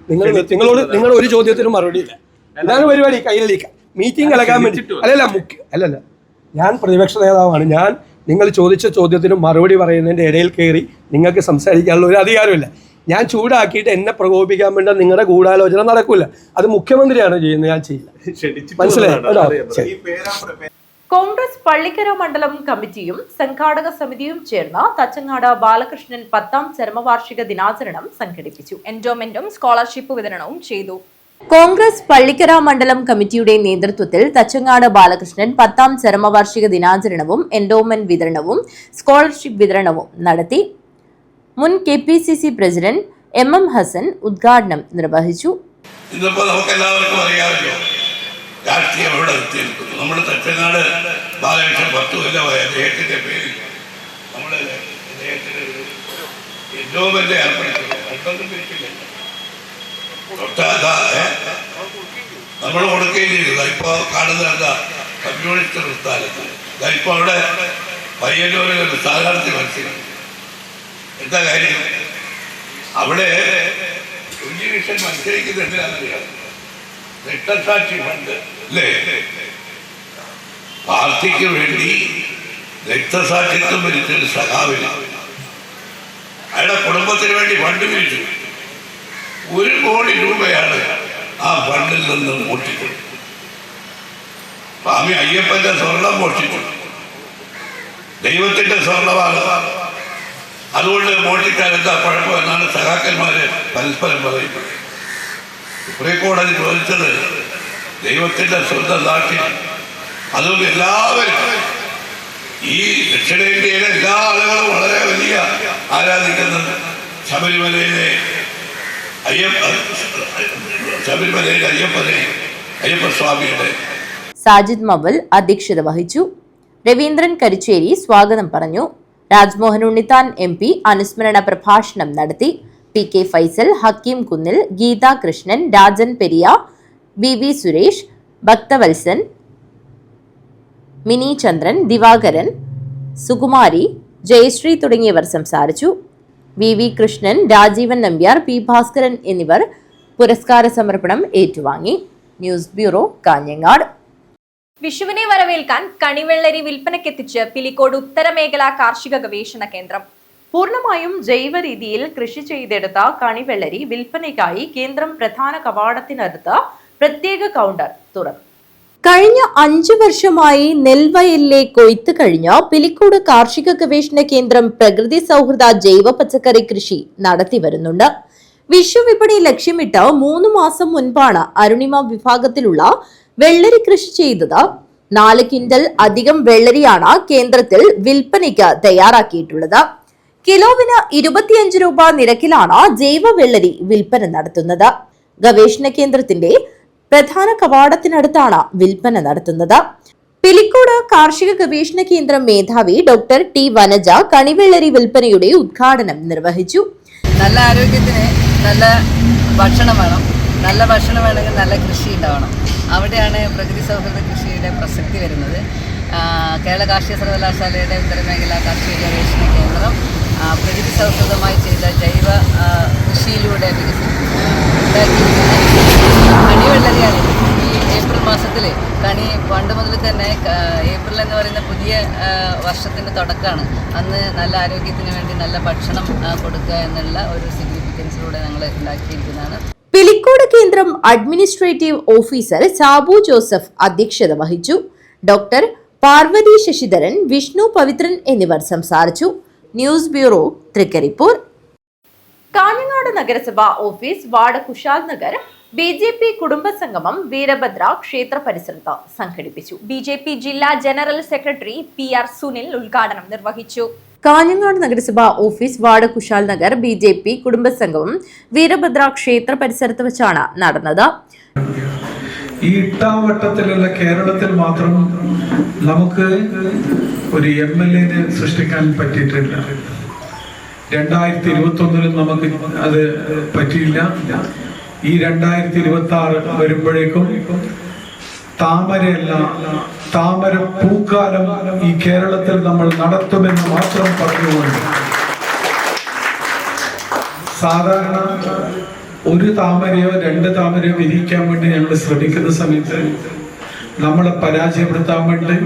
നിങ്ങൾ ഒരു ചോദ്യത്തിനും മറുപടി ഇല്ല. ഇതാണ് പരിപാടി. കയ്യിലേക്ക് മീറ്റിംഗ് കലക്കാൻ വേണ്ടി അല്ലല്ല, ഞാൻ പ്രതിപക്ഷ നേതാവാണ്. നിങ്ങൾ ചോദിച്ച ചോദ്യത്തിന് മറുപടി പറയുന്നതിൻ്റെ ഇടയിൽ കയറി നിങ്ങൾക്ക് സംസാരിക്കാനുള്ള ഒരു അധികാരമില്ല. ഞാൻ ചൂടാക്കിയിട്ട് എന്നെ പ്രകോപിപ്പിക്കാൻ വേണ്ട നിങ്ങളുടെ ഗൂഢാലോചന നടക്കില്ല. അത് മുഖ്യമന്ത്രിയാണ് ചെയ്യുന്നത്, ഞാൻ ചെയ്യില്ല. മനസ്സിലായോ? കോൺഗ്രസ് പള്ളിക്കര മണ്ഡലം കമ്മിറ്റിയും സംഘാടക സമിതിയും ചേർന്ന് തച്ചങ്ങാട് ബാലകൃഷ്ണൻ 10ാം ചരമവാർഷിക ദിനാചരണം സംഘടിപ്പിച്ചു. എൻഡോമെന്റും സ്കോളർഷിപ്പ് വിതരണവും ചെയ്തു. കോൺഗ്രസ് പള്ളിക്കര മണ്ഡലം കമ്മിറ്റിയുടെ നേതൃത്വത്തിൽ തച്ചങ്ങാട് ബാലകൃഷ്ണൻ 10ാം ചരമവാർഷിക ദിനാചരണവും എൻഡോമെന്റ് വിതരണവും സ്കോളർഷിപ്പ് വിതരണവും നടത്തി. മുൻ KPCC പ്രസിഡന്റ് MM ഹസൻ ഉദ്ഘാടനം നിർവഹിച്ചു. ഇന്നിപ്പോൾ നമുക്കെല്ലാവർക്കും അറിയാമല്ലോ രാഷ്ട്രീയം എവിടെ എത്തിയിരിക്കുന്നു. നമ്മൾ തച്ചങ്ങാട് ബാലകൃഷ്ണൻ 10 കൊല്ലമായ അദ്ദേഹത്തിൻ്റെ പേരിൽ നമ്മൾ അദ്ദേഹത്തിന് എൻഡോമെന്റ് ഏർപ്പെടുത്തിയില്ല. നമ്മൾ കൊടുക്കുകയും ചെയ്തു. ഇപ്പോൾ കാണുന്ന കമ്മ്യൂണിസ്റ്റ് പ്രസ്ഥാനത്ത് ഇപ്പോൾ അവിടെ പയ്യന്നൂരിൽ ഒരു സ്ഥാനാർത്ഥി മത്സരം. എന്താ കാര്യം? അവിടെ കുഞ്ഞിവിഷൻ മത്സരിക്കുന്നത് എന്തിനാണെന്നറിയാം? രക്തസാക്ഷി ഫണ്ട് അല്ലേ? പാർട്ടിക്ക് വേണ്ടി രക്തസാക്ഷിത്വം വരിച്ചൊരു സഖാവിന് അയാളുടെ കുടുംബത്തിന് വേണ്ടി ഫണ്ട് പിരിച്ചു. 1 കോടി രൂപയാണ് ആ ഫണ്ടിൽ നിന്ന് മോഷ്ടിച്ചത്. സ്വാമി അയ്യപ്പന്റെ സ്വർണം മോഷ്ടിച്ചു. ദൈവത്തിന്റെ സ്വർണമാണ്, അതുകൊണ്ട് മോഷ്ടിക്കാൻ എന്താ കുഴപ്പം എന്നാണ് സഖാക്കന്മാര് പരസ്പരം പറയുന്നത്. സുപ്രീം കോടതി ചോദിച്ചത് ദൈവത്തിന്റെ സ്വന്തം സാക്ഷി. അതുകൊണ്ട് എല്ലാവരും ഈ ദക്ഷിണേന്ത്യയിലെ എല്ലാ ആളുകളും വളരെ വലിയ ആരാധിക്കുന്നത് ശബരിമലയിലെ അയ്യപ്പസ്വാമിയുടെ. സാജിദ് മവൽ അധ്യക്ഷത വഹിച്ചു. രവീന്ദ്രൻ കരിച്ചേരി സ്വാഗതം പറഞ്ഞു. രാജ്മോഹൻ ഉണ്ണിത്താൻ MP അനുസ്മരണ പ്രഭാഷണം നടത്തി. PK ഫൈസൽ, ഹക്കീം കുന്നിൽ, ഗീതാ കൃഷ്ണൻ, രാജൻ പെരിയ, BV സുരേഷ്, ഭക്തവത്സൻ, മിനി ചന്ദ്രൻ, ദിവാകരൻ, സുകുമാരി, ജയശ്രീ തുടങ്ങിയവർ സംസാരിച്ചു. VV കൃഷ്ണൻ, രാജീവൻ നമ്പ്യാർ, P ഭാസ്കരൻ എന്നിവർ പുരസ്കാര സമർപ്പണം ഏറ്റുവാങ്ങി. News bureau, Kanhangad. വിഷുവിനെ വരവേൽക്കാൻ കണിവെള്ളരി വിൽപ്പനയ്ക്കെത്തിച്ച് പിലിക്കോട് ഉത്തരമേഖല കാർഷിക ഗവേഷണ കേന്ദ്രം. പൂർണ്ണമായും ജൈവ രീതിയിൽ കൃഷി ചെയ്തെടുത്ത കണിവെള്ളരി വിൽപ്പനയ്ക്കായി കേന്ദ്രം പ്രധാന കവാടത്തിനടുത്ത് പ്രത്യേക കൗണ്ടർ തുറന്നു. കഴിഞ്ഞ 5 വർഷമായി നെൽവയലിലെ കൊയ്ത്ത് കഴിഞ്ഞ പിലിക്കോട് കാർഷിക ഗവേഷണ കേന്ദ്രം പ്രകൃതി സൗഹൃദ ജൈവ പച്ചക്കറി കൃഷി നടത്തി വരുന്നുണ്ട്. വിഷു വിപണി ലക്ഷ്യമിട്ട് 3 മാസം മുൻപാണ് അരുണിമ വിഭാഗത്തിലുള്ള വെള്ളരി കൃഷി ചെയ്തത്. 4 ക്വിന്റൽ അധികം വെള്ളരിയാണ് കേന്ദ്രത്തിൽ വിൽപ്പനയ്ക്ക് തയ്യാറാക്കിയിട്ടുള്ളത്. കിലോവിന് 25 രൂപ നിരക്കിലാണ് ജൈവ വെള്ളരി വിൽപ്പന നടത്തുന്നത്. ഗവേഷണ കേന്ദ്രത്തിന്റെ പ്രധാന കവാടത്തിനടുത്താണ് വിൽപ്പന നടത്തുന്നത്. പിലിക്കോട് കാർഷിക ഗവേഷണ കേന്ദ്രം മേധാവി ഡോക്ടർ T വനജ കണിവെള്ളരി വിൽപ്പനയുടെ ഉദ്ഘാടനം നിർവഹിച്ചു. നല്ല ആരോഗ്യത്തിന് നല്ല ഭക്ഷണം വേണം. നല്ല ഭക്ഷണം വേണമെങ്കിൽ നല്ല കൃഷി ഉണ്ടാവണം. അവിടെയാണ് പ്രകൃതി സൗഹൃദ കൃഷിയുടെ പ്രസക്തി വരുന്നത്. കേരള കാർഷിക സർവകലാശാലയുടെ ഉത്തരമേഖല കാർഷിക ഗവേഷണ കേന്ദ്രം പ്രകൃതി സൗഹൃദമായി ചെയ്ത ജൈവ കൃഷിയിലൂടെ ഉണ്ടാക്കിയിരിക്കുന്ന കണിവെള്ളരിയാണ്. ഈ ഏപ്രിൽ മാസത്തിൽ കണി പണ്ട് മുതൽ തന്നെ ഏപ്രിൽ എന്ന് പറയുന്ന പുതിയ വർഷത്തിൻ്റെ തുടക്കമാണ്. അന്ന് നല്ല ആരോഗ്യത്തിന് വേണ്ടി നല്ല ഭക്ഷണം കൊടുക്കുക എന്നുള്ള ഒരു സിഗ്നിഫിക്കൻസിലൂടെ ഞങ്ങൾ ഉണ്ടാക്കിയിരിക്കുന്നതാണ്. പിലിക്കോട് കേന്ദ്രം അഡ്മിനിസ്ട്രേറ്റീവ് ഓഫീസർ സാബു ജോസഫ് അധ്യക്ഷത വഹിച്ചു. ഡോക്ടർ പാർവതി ശശിധരൻ, വിഷ്ണു പവിത്രൻ എന്നിവർ സംസാരിച്ചു. News bureau, Trikaripur. കാഞ്ഞങ്ങാട് നഗരസഭ office ward Kushal Nagar BJP കുടുംബസംഗമം വീരഭദ്ര ക്ഷേത്ര പരിസരത്ത് സംഘടിപ്പിച്ചു. BJP ജില്ലാ ജനറൽ സെക്രട്ടറി PR സുനിൽ ഉദ്ഘാടനം നിർവഹിച്ചു. കാഞ്ഞങ്ങാട് നഗരസഭ office ward Kushal Nagar BJP കുടുംബസംഗമം വീരഭദ്ര ക്ഷേത്ര പരിസരത്ത് വെച്ചാണ് നടന്നത്. ഈ ഇട്ടാവട്ടത്തിലുള്ള കേരളത്തിൽ മാത്രം നമുക്ക് ഒരു MLA സൃഷ്ടിക്കാൻ പറ്റിയിട്ടില്ല. 2021 നമുക്ക് അത് പറ്റിയില്ല. ഈ 2026 വരുമ്പോഴേക്കും താമരയല്ല, താമര പൂക്കാലം ഈ കേരളത്തിൽ നമ്മൾ നടത്തുമെന്ന് മാത്രം പറഞ്ഞുകൊണ്ട് സാധാരണ ഒരു താമരയോ 2 താമരയോ വിരിക്കാൻ വേണ്ടി ഞങ്ങൾ ശ്രമിക്കുന്ന സമയത്ത് നമ്മളെ പരാജയപ്പെടുത്താൻ വേണ്ടി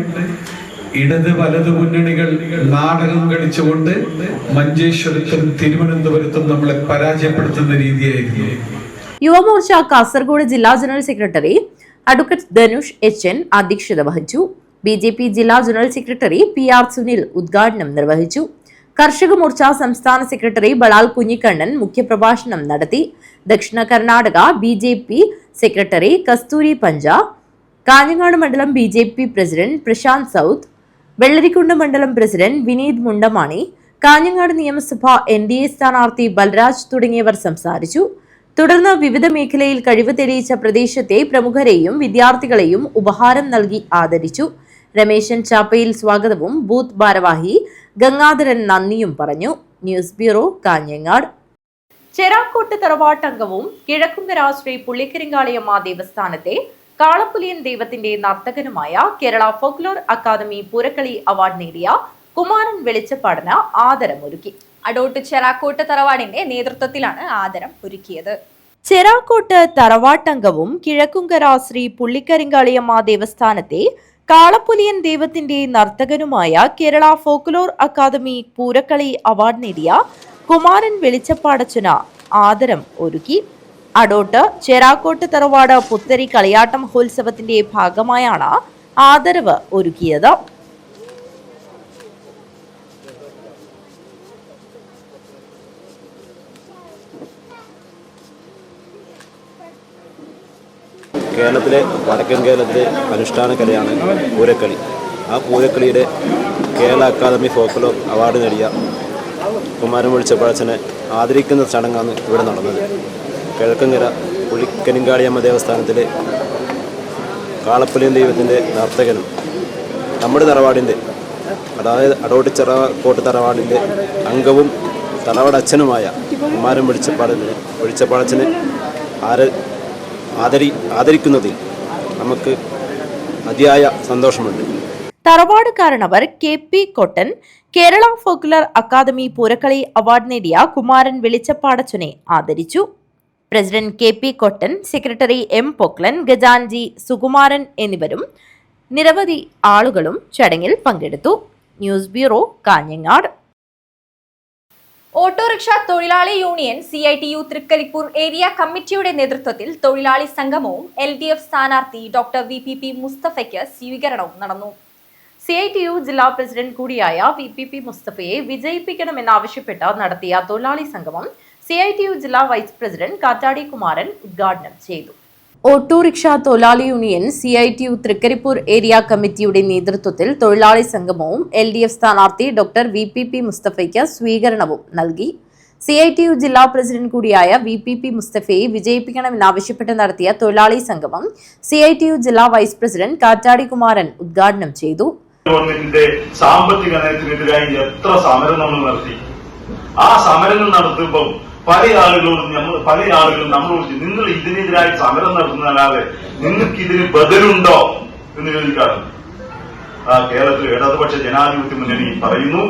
ഇടത് വലത് മുന്നണികൾ നാടകം കളിച്ചുകൊണ്ട് മഞ്ചേശ്വരത്തും തിരുവനന്തപുരത്തും നമ്മളെ പരാജയപ്പെടുത്തുന്ന രീതിയായിരുന്നു. യുവമോർച്ച കാസർഗോഡ് ജില്ലാ general secretary advocate Dhanush HN അധ്യക്ഷത വഹിച്ചു. BJP ജില്ലാ ജനറൽ സെക്രട്ടറി PR സുനിൽ ഉദ്ഘാടനം നിർവഹിച്ചു. കർഷക മോർച്ച സംസ്ഥാന സെക്രട്ടറി ബളാൽ കുഞ്ഞിക്കണ്ണൻ മുഖ്യപ്രഭാഷണം നടത്തി. ദക്ഷിണ കർണാടക BJP സെക്രട്ടറി കസ്തൂരി പഞ്ച, കാഞ്ഞങ്ങാട് മണ്ഡലം BJP president Prashanth south, Vellarikkundu മണ്ഡലം പ്രസിഡന്റ് വിനീത് മുണ്ടമാണി, കാഞ്ഞങ്ങാട് നിയമസഭ NDA സ്ഥാനാർത്ഥി ബൽരാജ് തുടങ്ങിയവർ സംസാരിച്ചു. തുടർന്ന് വിവിധ മേഖലയിൽ കഴിവ് തെളിയിച്ച പ്രദേശത്തെ പ്രമുഖരെയും വിദ്യാർത്ഥികളെയും ഉപഹാരം നൽകി ആദരിച്ചു. രമേശൻ ചാപ്പയിൽ സ്വാഗതവും ബൂത്ത് ഭാരവാഹി ഗംഗാധരൻ നന്ദിയും പറഞ്ഞു. News bureau, Kanhangad. ചെറാക്കോട്ട് തറവാട്ടംഗവും കിഴക്കുംകര ശ്രീ പുള്ളിക്കരിങ്കാളിയമ്മ ദേവസ്ഥാനത്തെ കാളപ്പുലിയൻ ദൈവത്തിന്റെ നർത്തകനുമായ Kerala folklore academy Poorakkali award നേടിയ കുമാരൻ വെളിച്ചപ്പാടിന് ആദരമൊരുക്കി. അടോട്ട് ചെറാക്കോട്ട് തറവാടിന്റെ നേതൃത്വത്തിലാണ് ആദരം ഒരുക്കിയത്. ചെറാക്കോട്ട് തറവാട്ടംഗവും കിഴക്കുംകര ശ്രീ പുള്ളിക്കരിങ്കാളിയമ്മ ദേവസ്ഥാനത്തെ കാളപ്പുലിയൻ ദൈവത്തിന്റെ നർത്തകനുമായ Kerala folklore academy Poorakkali award നേടിയ കുമാരൻ വെളിച്ചപ്പാടച്ചന് ആദരം ഒരുക്കി. അടോട്ട് ചെറാക്കോട്ട് തറവാട് പുത്തരി കളിയാട്ട മഹോത്സവത്തിന്റെ ഭാഗമായാണ് ആദരവ് ഒരുക്കിയത്. കേരളത്തിലെ വടക്കൻ കേരളത്തിലെ അനുഷ്ഠാന കലയാണ് പൂരക്കളി. ആ പൂരക്കളിയുടെ കേരള അക്കാദമി ഫോക്ലോർ അവാർഡ് നേടിയ കുമാരൻ വെളിച്ചപ്പാടച്ചനെ ആദരിക്കുന്ന ചടങ്ങാണ് ഇവിടെ നടന്നത്. കിഴക്കങ്കര പുള്ളിക്കരിങ്കാളിയമ്മ ദേവസ്ഥാനത്തിലെ കാളപ്പുലിയൻ ദൈവത്തിൻ്റെ നർത്തകനും നമ്മുടെ തറവാടിൻ്റെ, അതായത് അടോട്ട് ചെറാക്കോട്ട് തറവാടിൻ്റെ അംഗവും തറവാടച്ഛനുമായ കുമാരൻ വെളിച്ചപ്പാടച്ചനെ ആദരിക്കുന്നതിൽ നമുക്ക് അതിയായ സന്തോഷമുണ്ട്. തറവാട് കാരണവർ KP Kottan Kerala folklore academy Poorakkali award നേടിയ കുമാരൻ വെളിച്ചപ്പാടച്ചനെ ആദരിച്ചു. President KP Kottan, secretary M Poklan, ഖജാൻജി സുകുമാരൻ എന്നിവരും നിരവധി ആളുകളും ചടങ്ങിൽ പങ്കെടുത്തു. News bureau, Kanhangad. ഓട്ടോറിക്ഷ തൊഴിലാളി യൂണിയൻ CITU തൃക്കരിപ്പൂർ ഏരിയ കമ്മിറ്റിയുടെ നേതൃത്വത്തിൽ തൊഴിലാളി സംഗമവും LDF സ്ഥാനാർത്ഥി ഡോക്ടർ VPP മുസ്തഫയ്ക്ക് സ്വീകരണവും നടന്നു. CITU ജില്ലാ പ്രസിഡന്റ് കൂടിയായ VPP മുസ്തഫയെ വിജയിപ്പിക്കണമെന്നാവശ്യപ്പെട്ട് നടത്തിയ തൊഴിലാളി സംഗമം CITU ജില്ലാ വൈസ് പ്രസിഡന്റ് കാറ്റാടി കുമാരൻ ഉദ്ഘാടനം ചെയ്തു. ഓട്ടോറിക്ഷ തൊഴിലാളി യൂണിയൻ CITU തൃക്കരിപ്പൂർ ഏരിയ കമ്മിറ്റിയുടെ നേതൃത്വത്തിൽ തൊഴിലാളി സംഗമവും LDF സ്ഥാനാർത്ഥി ഡോക്ടർ VPP മുസ്തഫയ്ക്ക് സ്വീകരണവും നൽകി. CITU ജില്ലാ പ്രസിഡന്റ് കൂടിയായ VPP മുസ്തഫയെ വിജയിപ്പിക്കണമെന്നാവശ്യപ്പെട്ട് നടത്തിയ തൊഴിലാളി സംഗമം CITU ജില്ലാ വൈസ് പ്രസിഡന്റ് കാറ്റാടി കുമാരൻ ഉദ്ഘാടനം ചെയ്തു. ഗവൺമെന്റിന്റെ സാമ്പത്തിക നയത്തിനെതിരായി എത്ര സമരം നമ്മൾ നടത്തി. ആ സമരങ്ങൾ നടത്തുമ്പോൾ പല ആളുകളും നമ്മളോട് നിങ്ങൾ ഇതിനെതിരായി സമരം നടത്തുന്നതല്ലാതെ നിങ്ങൾക്ക് ഇതിന് ബദലുണ്ടോ എന്ന് ചോദിക്കാറുണ്ട്. കേരളത്തിൽ ഇടതുപക്ഷ ജനാധിപത്യ മുന്നണി പറയുന്നു,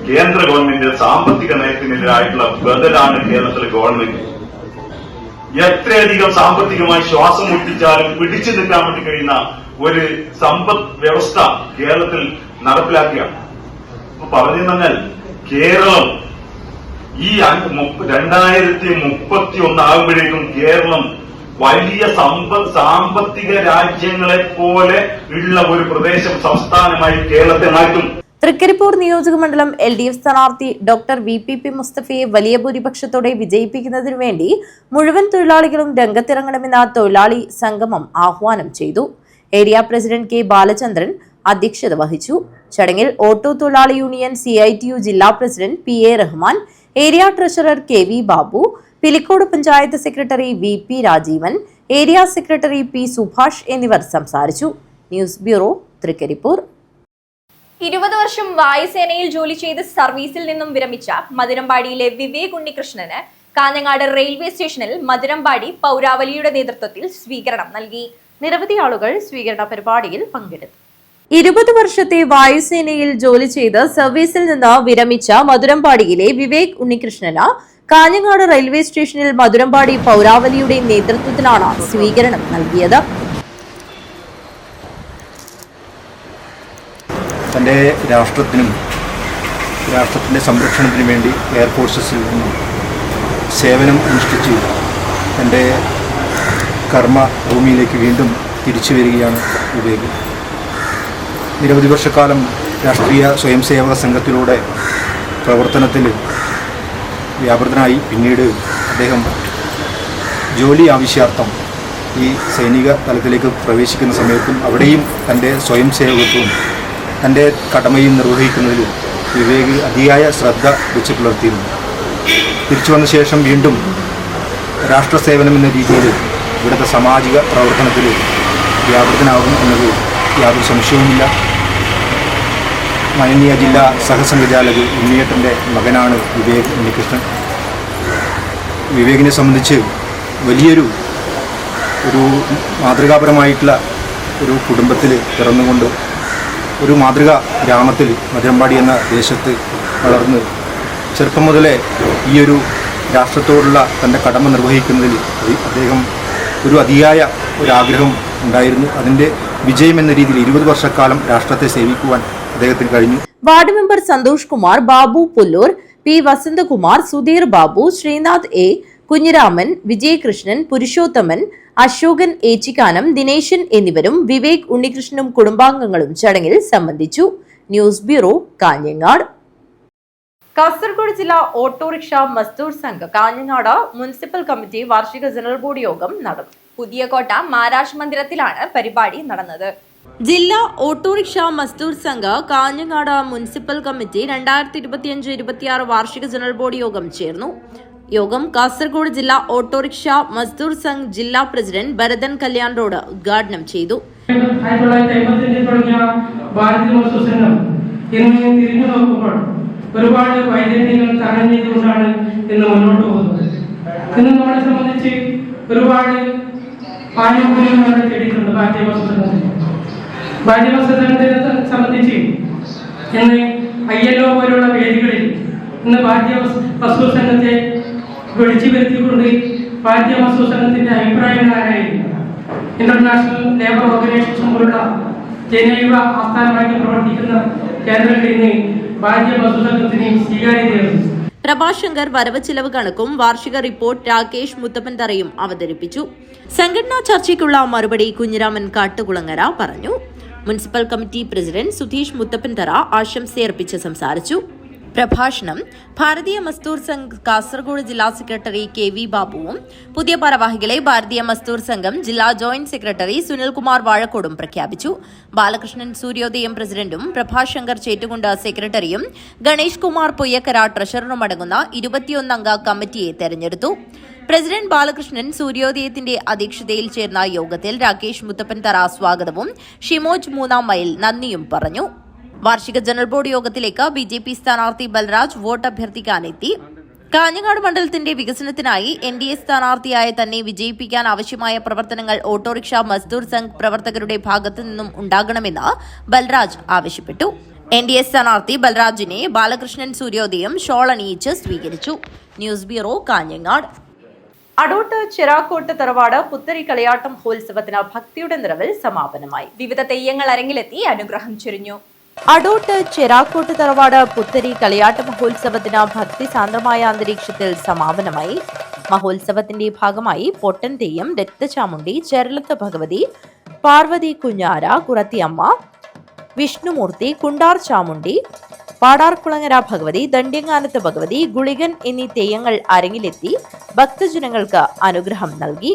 കേന്ദ്ര ഗവൺമെന്റിന്റെ സാമ്പത്തിക നയത്തിനെതിരായിട്ടുള്ള ബദലാണ് കേരളത്തിലെ ഗവൺമെന്റ്. എത്രയധികം സാമ്പത്തികമായി ശ്വാസം മുട്ടിച്ചാലും പിടിച്ചു നിൽക്കാൻ വേണ്ടി കഴിയുന്ന ഒരു സമ്പദ് വ്യവസ്ഥ കേരളത്തിൽ നടപ്പിലാക്കുകയാണ്. പറഞ്ഞു പറഞ്ഞാൽ കേരളം ഈ 2031 ആകുമ്പോഴേക്കും കേരളം വലിയ സാമ്പത്തിക രാജ്യങ്ങളെ പോലെ ഉള്ള ഒരു പ്രദേശം, സംസ്ഥാനമായി കേരളത്തെ മാറ്റും. തൃക്കരിപ്പൂർ നിയോജക മണ്ഡലം LDF സ്ഥാനാർത്ഥി ഡോക്ടർ VPP മുസ്തഫയെ വലിയ ഭൂരിപക്ഷത്തോടെ വിജയിപ്പിക്കുന്നതിനു വേണ്ടി മുഴുവൻ തൊഴിലാളികളും രംഗത്തിറങ്ങണമെന്ന തൊഴിലാളി സംഗമം ആഹ്വാനം ചെയ്തു. ഏരിയ പ്രസിഡന്റ് K ബാലചന്ദ്രൻ അധ്യക്ഷത വഹിച്ചു. ചടങ്ങിൽ ഓട്ടോ തൊഴിലാളി യൂണിയൻ CITU ജില്ലാ president PA Rahman, area treasurer KV Babu, Pilicode panchayat secretary VP Rajeevan, area secretary P Subhash എന്നിവർ സംസാരിച്ചു. News bureau, Trikaripur. 20 വർഷം വായുസേനയിൽ ജോലി ചെയ്ത് സർവീസിൽ നിന്നും വിരമിച്ച മധുരമ്പാടിയിലെ വിവേക് ഉണ്ണികൃഷ്ണന് കാഞ്ഞങ്ങാട് റെയിൽവേ സ്റ്റേഷനിൽ മധുരമ്പാടി പൗരാവലിയുടെ നേതൃത്വത്തിൽ സ്വീകരണം നൽകി. നിരവധി ആളുകൾ സ്വീകരണ പരിപാടിയിൽ പങ്കെടുത്തു. 20 വർഷത്തെ വായുസേനയിൽ ജോലി ചെയ്ത് സർവീസിൽ നിന്ന് വിരമിച്ച മധുരമ്പാടിയിലെ വിവേക് ഉണ്ണികൃഷ്ണന് കാഞ്ഞങ്ങാട് റെയിൽവേ സ്റ്റേഷനിൽ മധുരമ്പാടി പൗരാവലിയുടെ നേതൃത്വത്തിലാണ് സ്വീകരണം നൽകിയത്. തൻ്റെ രാഷ്ട്രത്തിനും രാഷ്ട്രത്തിൻ്റെ സംരക്ഷണത്തിനു വേണ്ടി എയർഫോഴ്സസിൽ നിന്നും സേവനം അനുഷ്ഠിച്ച് തൻ്റെ കർമ്മ ഭൂമിയിലേക്ക് വീണ്ടും തിരിച്ചു വരികയാണ് വിവേക്. നിരവധി വർഷക്കാലം രാഷ്ട്രീയ സ്വയംസേവക സംഘത്തിലൂടെ പ്രവർത്തനത്തിൽ വ്യാപൃതനായി. പിന്നീട് അദ്ദേഹം ജോലി ആവശ്യാർത്ഥം ഈ സൈനിക തലത്തിലേക്ക് പ്രവേശിക്കുന്ന സമയത്തും അവിടെയും തൻ്റെ സ്വയംസേവകത്വവും തൻ്റെ കടമയും നിർവഹിക്കുന്നതിൽ വിവേക് അതിയായ ശ്രദ്ധ വെച്ച് പുലർത്തിയിരുന്നു. തിരിച്ചു വന്ന ശേഷം വീണ്ടും രാഷ്ട്രസേവനം എന്ന രീതിയിൽ ഇവിടുത്തെ സാമാജിക പ്രവർത്തനത്തിൽ വ്യാപൃതനാകും എന്നത് യാതൊരു സംശയവുമില്ല. മാനനീയ ജില്ലാ സഹസംഘചാലക് ഉണ്ണിയേട്ടൻ്റെ മകനാണ് വിവേക് ഉണ്ണികൃഷ്ണൻ. വിവേകിനെ സംബന്ധിച്ച് വലിയൊരു മാതൃകാപരമായിട്ടുള്ള ഒരു കുടുംബത്തിൽ പിറന്നുകൊണ്ട് ഒരു മാതൃകാ ഗ്രാമത്തിൽ മധുരമ്പാടി എന്ന ദേശത്ത് വളർന്ന് ചെറുപ്പം മുതലേ ഈ ഒരു രാഷ്ട്രത്തോടുള്ള തൻ്റെ കടമ നിർവഹിക്കുന്നതിൽ അദ്ദേഹം ഒരു അതിയായ ഒരാഗ്രഹം ഉണ്ടായിരുന്നു. അതിൻ്റെ വിജയം എന്ന രീതിയിൽ 20 വർഷക്കാലം രാഷ്ട്രത്തെ സേവിക്കുവാൻ അദ്ദേഹത്തിന് കഴിഞ്ഞു. Ward member Santhosh Kumar, Babu Pullur, P Vasanthakumar, Sudheer Babu, Sreenath A, Kunhiraman, Vijayakrishnan, Purushothaman, Ashokan Echikkanam, Dineshan എന്നിവരും വിവേക് ഉണ്ണികൃഷ്ണനും കുടുംബാംഗങ്ങളും ചടങ്ങിൽ സംബന്ധിച്ചു. News bureau, Kanhangad. കാസർഗോഡ് ജില്ലാ ഓട്ടോറിക്ഷ മസ്ദൂർ സംഘ് കാഞ്ഞങ്ങാട് മുനിസിപ്പൽ കമ്മിറ്റി വാർഷിക ജനറൽ ബോഡി യോഗം നടന്നു. പുതിയകോട്ട മാരാജ് മന്ദിരത്തിലാണ് പരിപാടി നടന്നത്. ജില്ലാ ഓട്ടോറിക്ഷ മസ്ദൂർ സംഘ് കാഞ്ഞങ്ങാട് മുനിസിപ്പൽ കമ്മിറ്റി 2025-26 വാർഷിക ജനറൽ ബോഡി യോഗം ചേർന്നു. യോഗം കാസർഗോഡ് ജില്ലാ ഓട്ടോറിക്ഷ മസ്ദൂർ സംഘ് ജില്ലാ പ്രസിഡന്റ് ഭരതൻ കല്യാൺ റോഡ് ഉദ്ഘാടനം ചെയ്തു. ഒരുപാട് വൈദ്യുതികൾ തരണം ചെയ്തുകൊണ്ടാണ് ഇന്ന് മുന്നോട്ട് പോകുന്നത്. ഇന്ന് നമ്മളെ സംബന്ധിച്ച് ഒരുപാട് ആനുകൂല്യങ്ങൾ നമ്മൾ തേടിയിട്ടുണ്ട്. ഭാരതീയ സംബന്ധിച്ച് ഇന്ന് ILO പോലുള്ള വേദികളിൽ ഇന്ന് ഭാരതീയ വസ്തു സംഘത്തെ വിളിച്ചു വരുത്തിക്കൊണ്ട് ഭാരതീയ വസ്തു സംഘത്തിന്റെ അഭിപ്രായങ്ങളായി ഇന്റർനാഷണൽ ലേബർ ഓർഗനൈസേഷൻ പോലുള്ള ജനീവ ആസ്ഥാനമാക്കി പ്രവർത്തിക്കുന്ന കേന്ദ്രങ്ങളിൽ നിന്ന് ഭാരതീയ വസ്തു സംഘത്തിന് സ്വീകാര്യതയാണ്. പ്രഭാശങ്കർ വരവ് ചിലവ് കണക്കും വാർഷിക റിപ്പോർട്ട് രാകേഷ് മുത്തപ്പൻതറയും അവതരിപ്പിച്ചു. സംഘടനാ ചർച്ചയ്ക്കുള്ള മറുപടി കുഞ്ഞിരാമൻ കാട്ടുകുളങ്ങര പറഞ്ഞു. മുനിസിപ്പൽ കമ്മിറ്റി പ്രസിഡന്റ് സുധീഷ് മുത്തപ്പൻതറ ആശംസയർപ്പിച്ച് സംസാരിച്ചു. പ്രഭാഷണം ഭാരതീയ മസ്ദൂർ സംഘ് കാസർഗോഡ് ജില്ലാ സെക്രട്ടറി KV ബാബുവും പുതിയ ഭാരവാഹികളെ ഭാരതീയ മസ്ദൂർ സംഘം ജില്ലാ ജോയിന്റ് സെക്രട്ടറി സുനിൽകുമാർ വാഴക്കോടും പ്രഖ്യാപിച്ചു. ബാലകൃഷ്ണൻ സൂര്യോദയം പ്രസിഡന്റും പ്രഭാശങ്കർ ചേറ്റുകുണ്ട് സെക്രട്ടറിയും ഗണേഷ് കുമാർ പൊയ്യക്കര ട്രഷററുമടങ്ങുന്ന 21 അംഗ കമ്മിറ്റിയെ തെരഞ്ഞെടുത്തു. പ്രസിഡന്റ് ബാലകൃഷ്ണൻ സൂര്യോദയത്തിന്റെ അധ്യക്ഷതയിൽ ചേർന്ന യോഗത്തിൽ രാകേഷ് മുത്തപ്പൻതറ സ്വാഗതവും ഷിമോജ് 3 മൈൽ നന്ദിയും പറഞ്ഞു. വാർഷിക ജനറൽ ബോർഡ് യോഗത്തിലേക്ക് BJP സ്ഥാനാർത്ഥി ബൽരാജ് വോട്ട് അഭ്യർത്ഥിക്കാനെത്തി. കാഞ്ഞങ്ങാട് മണ്ഡലത്തിന്റെ വികസനത്തിനായി NDA സ്ഥാനാർത്ഥിയായ തന്നെ വിജയിപ്പിക്കാൻ ആവശ്യമായ പ്രവർത്തനങ്ങൾ ഓട്ടോറിക്ഷ മസ്ദൂർ സംഘ് പ്രവർത്തകരുടെ ഭാഗത്തു നിന്നും ഉണ്ടാകണമെന്ന് ബൽരാജ് ആവശ്യപ്പെട്ടു. NDA സ്ഥാനാർത്ഥി ബൽരാജിനെ ബാലകൃഷ്ണൻ സൂര്യോദയം ഷോൾ അണിയിച്ച് സ്വീകരിച്ചു. News bureau, Kanhangad. അടോട്ട് ചെറാക്കോട്ട് തറവാട് പുത്തരി കളിയാട്ട മഹോത്സവത്തിന് ഭക്തിയുടെ നിറവിൽ സമാപനമായി. വിവിധ തെയ്യങ്ങൾ അരങ്ങിലെത്തി അനുഗ്രഹം ചൊരിഞ്ഞു. അടോട്ട് ചെറാക്കോട്ട് തറവാട് പുത്തരി കളിയാട്ട മഹോത്സവത്തിന് ഭക്തിസാന്ദ്രമായ അന്തരീക്ഷത്തിൽ സമാപനമായി. മഹോത്സവത്തിന്റെ ഭാഗമായി പൊട്ടൻ തെയ്യം, രക്തചാമുണ്ടി, ചെരളത്ത് ഭഗവതി, പാർവതി കുഞ്ഞാര, കുറത്തിയമ്മ, വിഷ്ണുമൂർത്തി, കുണ്ടാർ ചാമുണ്ടി, പാടാർകുളങ്ങര ഭഗവതി, ദണ്ഡ്യങ്ങാനത്ത് ഭഗവതി, ഗുളികൻ എന്നീ തെയ്യങ്ങൾ അരങ്ങിലെത്തി ഭക്തജനങ്ങൾക്ക് അനുഗ്രഹം നൽകി.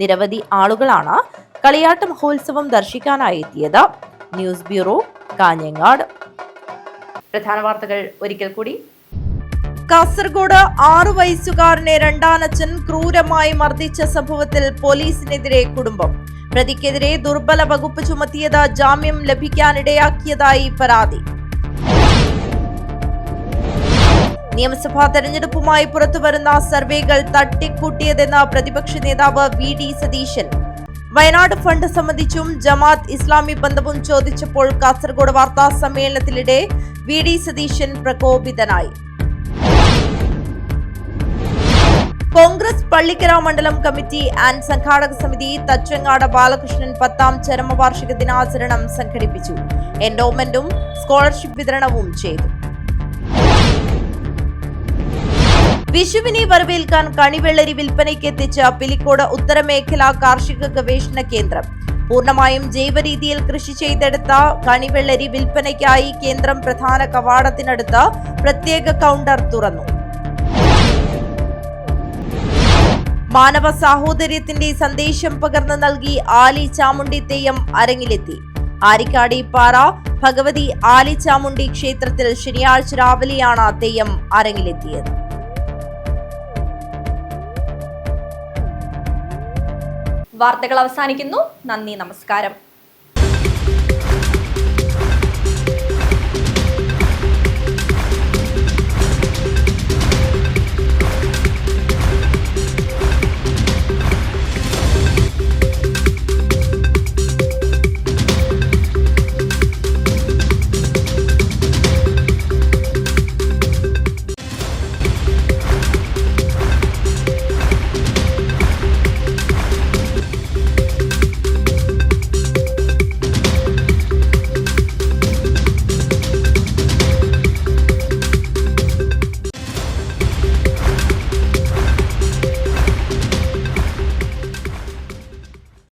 നിരവധി ആളുകളാണ് കളിയാട്ട മഹോത്സവം ദർശിക്കാനായി എത്തിയത്. News bureau, Kanhangad. പ്രധാന വാർത്തകൾ ഒരിക്കൽ കൂടി. കാസർഗോഡ് 6 വയസ്സുകാരനെ രണ്ടാനച്ഛൻ ക്രൂരമായി മർദ്ദിച്ച സംഭവത്തിൽ പോലീസിനെതിരെ കുടുംബം. പ്രതിക്കെതിരെ ദുർബല വകുപ്പ് ചുമത്തിയത് ജാമ്യം ലഭിക്കാനിടയാക്കിയതായി പരാതി. നിയമസഭാ തെരഞ്ഞെടുപ്പുമായി പുറത്തുവരുന്ന സർവേകൾ തട്ടിക്കൂട്ടിയതെന്ന് പ്രതിപക്ഷ നേതാവ് VD സതീശൻ. വയനാട് ഫണ്ട് സംബന്ധിച്ചും ജമാഅത്ത് ഇസ്ലാമി ബന്ധവും ചോദിച്ചപ്പോൾ കാസർഗോഡ് വാർത്താ സമ്മേളനത്തിനിടെ VD സതീശൻ പ്രകോപിതനായി. കോൺഗ്രസ് പള്ളിക്കര മണ്ഡലം കമ്മിറ്റി ആൻഡ് സംഘാടക സമിതി തച്ചങ്ങാട് ബാലകൃഷ്ണൻ 10ാം ചരമവാർഷിക ദിനാചരണം സംഘടിപ്പിച്ചു. എൻഡോമെന്റും സ്കോളർഷിപ്പ് വിതരണവും ചെയ്തു. വിഷുവിനെ വരവേൽക്കാൻ കണിവെള്ളരി വിൽപ്പനയ്ക്ക് എത്തിച്ച പിലിക്കോട് ഉത്തരമേഖലാ കാർഷിക ഗവേഷണ കേന്ദ്രം. പൂർണ്ണമായും ജൈവരീതിയിൽ കൃഷി ചെയ്തെടുത്ത കണിവെള്ളരി വിൽപ്പനയ്ക്കായി കേന്ദ്രം പ്രധാന കവാടത്തിനടുത്ത് പ്രത്യേക കൗണ്ടർ തുറന്നു. മാനവ സാഹോദര്യത്തിന്റെ സന്ദേശം പകർന്നു നൽകി ആലി ചാമുണ്ഡി തെയ്യം അരങ്ങിലെത്തി. ആരിക്കാടി പാറ ഭഗവതി ആലി ചാമുണ്ഡി ക്ഷേത്രത്തിൽ ശനിയാഴ്ച രാവിലെയാണ് തെയ്യം അരങ്ങിലെത്തിയത്. വാർത്തകൾ അവസാനിക്കുന്നു. നന്ദി, നമസ്കാരം.